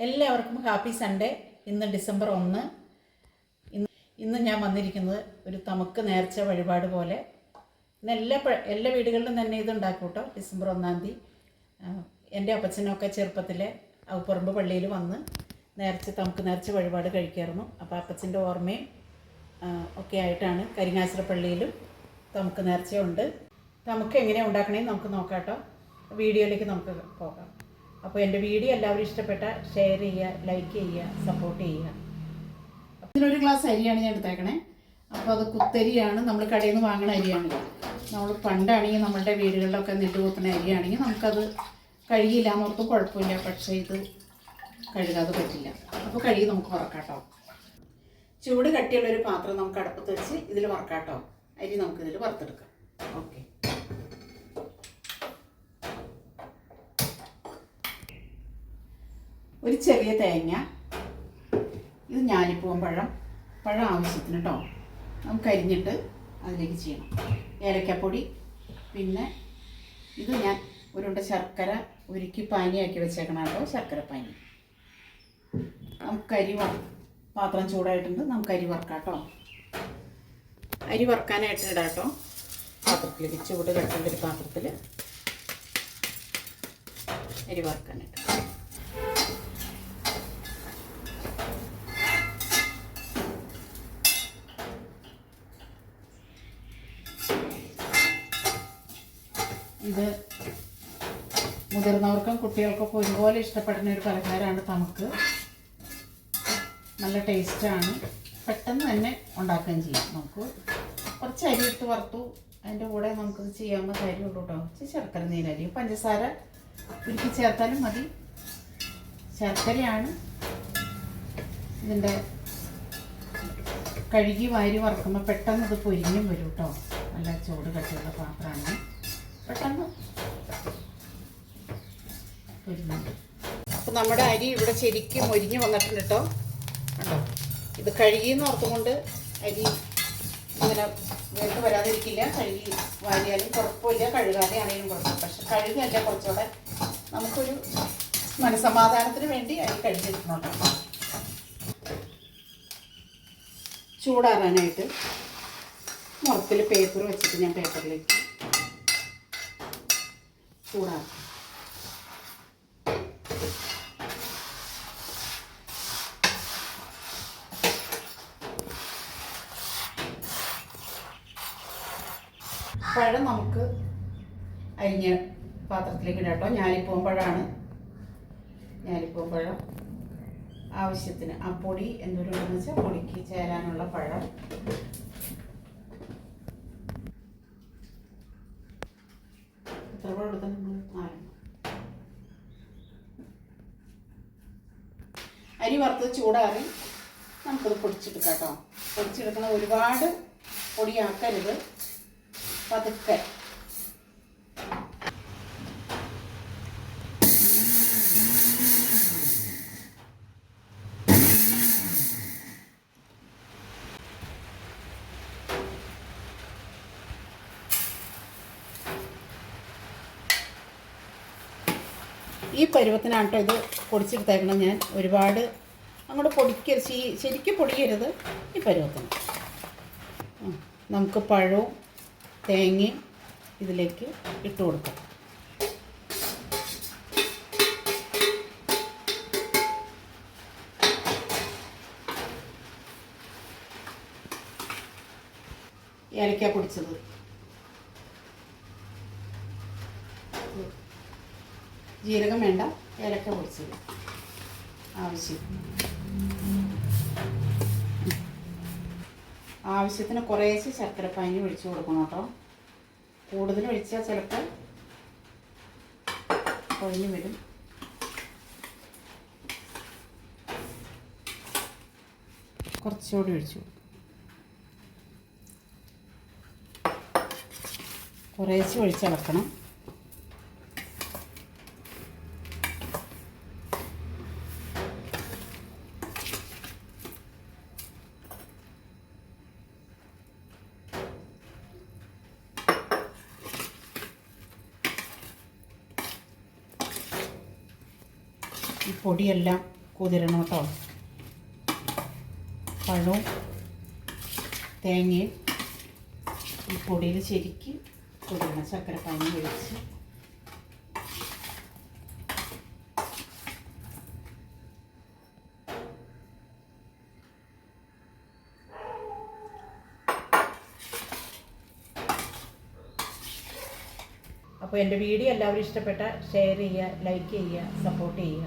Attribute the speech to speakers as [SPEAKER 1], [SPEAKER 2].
[SPEAKER 1] എല്ലാവർക്കും happy Sunday. ഇന്ന് December 1. ഇന്ന് ഞാൻ വന്നിരിക്കുന്നത് ഒരു തമക്ക് നേർച്ച വഴിപാട് പോലെ. ഇന്ന് എല്ലാ വീടുകളിലും തന്നെ ഇത് ഉണ്ടാക്കും കേട്ടോ. ഡിസംബർ 1-ാം തീയതി എൻ്റെ അപ്പച്ചനൊക്കെ ചെറുപ്പത്തിലെ ഔപ്പറമ്പ് പള്ളിയിൽ വന്ന് തമക്ക് നേർച്ച വഴിപാട് കഴിക്കായിരുന്നു. അപ്പോൾ അപ്പച്ചൻ്റെ ഓർമ്മയും ഒക്കെ ആയിട്ടാണ് കരിങ്ങാശ്ശിറ പള്ളിയിലും തമക്ക് നേർച്ചയുണ്ട്. തമക്ക് എങ്ങനെയാണ് ഉണ്ടാക്കണമെന്ന് നമുക്ക് നോക്കാം കേട്ടോ. വീഡിയോയിലേക്ക് നമുക്ക് പോകാം. അപ്പോൾ എൻ്റെ വീഡിയോ എല്ലാവരും ഇഷ്ടപ്പെട്ട ഷെയർ ചെയ്യുക, ലൈക്ക് ചെയ്യുക, സപ്പോർട്ട് ചെയ്യുക. ഇതിനൊരു ഗ്ലാസ് അരിയാണ് ഞാൻ എടുത്തേക്കണേ. അപ്പോൾ അത് കുത്തരിയാണ്, നമ്മൾ കടയിൽ നിന്ന് വാങ്ങണ അരിയാണ്. നമ്മൾ പണ്ടാണെങ്കിൽ നമ്മളുടെ വീടുകളിലൊക്കെ നെല്ല് കുത്തുന്ന അരിയാണെങ്കിൽ നമുക്കത് കഴുകിയില്ല എന്നോർത്ത് കുഴപ്പമില്ല. പക്ഷേ ഇത് കഴുകാതെ പറ്റില്ല. അപ്പോൾ കഴുകി നമുക്ക് വറക്കാം കേട്ടോ. ചൂട് കട്ടിയുള്ളൊരു പാത്രം നമുക്ക് അടുപ്പത്ത് വെച്ച് ഇതിൽ വറക്കാം കേട്ടോ. അരി നമുക്കിതിൽ വറുത്തെടുക്കാം. ഓക്കെ, ഒരു ചെറിയ തേങ്ങ, ഇത് ഞാലിപ്പൂവൻ പഴം ആവശ്യത്തിന് കേട്ടോ. നമുക്ക് അരിഞ്ഞിട്ട് അതിലേക്ക് ചെയ്യണം. ഏലക്കപ്പൊടി, പിന്നെ ഇത് ഞാൻ ഒരുണ്ട ശർക്കര ഉരുക്കി പാനിയാക്കി വെച്ചേക്കണം കേട്ടോ. ശർക്കര പാനി. നമുക്ക് പാത്രം ചൂടായിട്ടുണ്ട്. നമുക്ക് അരി വറക്കാം കേട്ടോ. അരി വറക്കാനായിട്ട് ഇടാം കേട്ടോ. പാത്രത്തിലേക്ക് ചൂട് കെട്ടേണ്ട ഒരു പാത്രത്തിൽ അരി വറക്കാനായിട്ട്. ഇത് മുതിർന്നവർക്കും കുട്ടികൾക്കൊക്കെ ഒരുപോലെ ഇഷ്ടപ്പെടുന്ന ഒരു പലഹാരമാണ് തമക്ക്. നല്ല ടേസ്റ്റാണ്. പെട്ടെന്ന് തന്നെ ഉണ്ടാക്കുകയും ചെയ്യാം. നമുക്ക് കുറച്ച് അരി ഇട്ട് വറുത്തു. അതിൻ്റെ കൂടെ നമുക്കിത് ചെയ്യാവുന്ന കാര്യമുള്ളൂ കേട്ടോ. ശർക്കര നീരരി, പഞ്ചസാര ഉരുക്കി ചേർത്താലും മതി. ശർക്കരയാണ് ഇതിൻ്റെ കഴുകി വാരി വറക്കുമ്പോൾ പെട്ടെന്ന് ഇത് പൊരിഞ്ഞും വരും കേട്ടോ. നല്ല ചൂട് കട്ടിയുള്ള പാത്രമാണ്. പെട്ടെന്ന് പൊരിഞ്ഞുണ്ട്. അപ്പോൾ നമ്മുടെ അരി ഇവിടെ ശരിക്കും മൊരിഞ്ഞ് വന്നിട്ടുണ്ട് കേട്ടോ. കണ്ടോ, ഇത് കഴുകിയെന്ന് ഓർത്തുകൊണ്ട് അരി ഇങ്ങനെ വേണ്ട വരാതിരിക്കില്ല. കഴുകി വാരിയാലും കുഴപ്പമില്ല, കഴുകാതെ ആണെങ്കിലും കുഴപ്പമില്ല. പക്ഷെ കഴുകല്ല, കുറച്ചുകൂടെ നമുക്കൊരു മനസ്സമാധാനത്തിന് വേണ്ടി അരി കഴുകിയെടുക്കണം കേട്ടോ. ചൂടാറാനായിട്ട് മുറത്തിൽ പേപ്പർ വെച്ചിട്ട് ഞാൻ പേപ്പറിലേക്ക് ചൂടാക്കും. പഴം നമുക്ക് അരിഞ്ഞ പാത്രത്തിലേക്ക് ഇടാം കേട്ടോ. ഞാലിപ്പൂവൻ പഴമാണ്. ഞാലിപ്പൂവൻ പഴം ആവശ്യത്തിന്. ആ പൊടി എന്തൊരുണ്ടെന്ന് വെച്ചാൽ പൊടിക്ക് ചേരാനുള്ള പഴം. എത്ര പഴം എടുത്താൽ നമ്മൾ 4. അരി വറുത്തത് ചൂടാറി നമുക്കത് പൊടിച്ചെടുക്കാം കേട്ടോ. പൊടിച്ചെടുക്കണം. ഒരുപാട് പൊടിയാക്കരുത്, പതുക്കെ. ഈ പരുവത്തിനാണ് കേട്ടോ ഇത് പൊടിച്ചെടുത്തേക്കണം ഞാൻ. ഒരുപാട് അങ്ങോട്ട് പൊടിക്കരുത്, ശരിക്കും പൊടിയരുത്. ഈ പരുവത്തിന് നമുക്ക് പഴവും തേങ്ങയും ഇതിലേക്ക് ഇട്ട് കൊടുക്കാം. ഏലക്ക പൊടിച്ചത്, ജീരകം വേണ്ട, ഏലക്ക പൊടിച്ചത് ആവശ്യത്തിന് കുറേശ്ശെ ശർക്കരപ്പാനി ഒഴിച്ച് കൊടുക്കണം കേട്ടോ. കൂടുതൽ ഒഴിച്ചാൽ ചിലപ്പോൾ കൊഴിഞ്ഞു വരും. കുറച്ചുകൂടി ഒഴിച്ചു കൊടുക്കും. കുറേശ്ശെ ഒഴിച്ചിളക്കണം. ഈ പൊടിയെല്ലാം കുതിരണം കേട്ടോ. പഴവും തേങ്ങയും ഈ പൊടിയിൽ ശരിക്കും കുതിരണം. ശർക്കരപ്പാനി ഒഴിച്ച് അപ്പോൾ എൻ്റെ വീഡിയോ എല്ലാവരും ഇഷ്ടപ്പെട്ട ഷെയർ ചെയ്യുക, ലൈക്ക് ചെയ്യുക, സപ്പോർട്ട് ചെയ്യുക.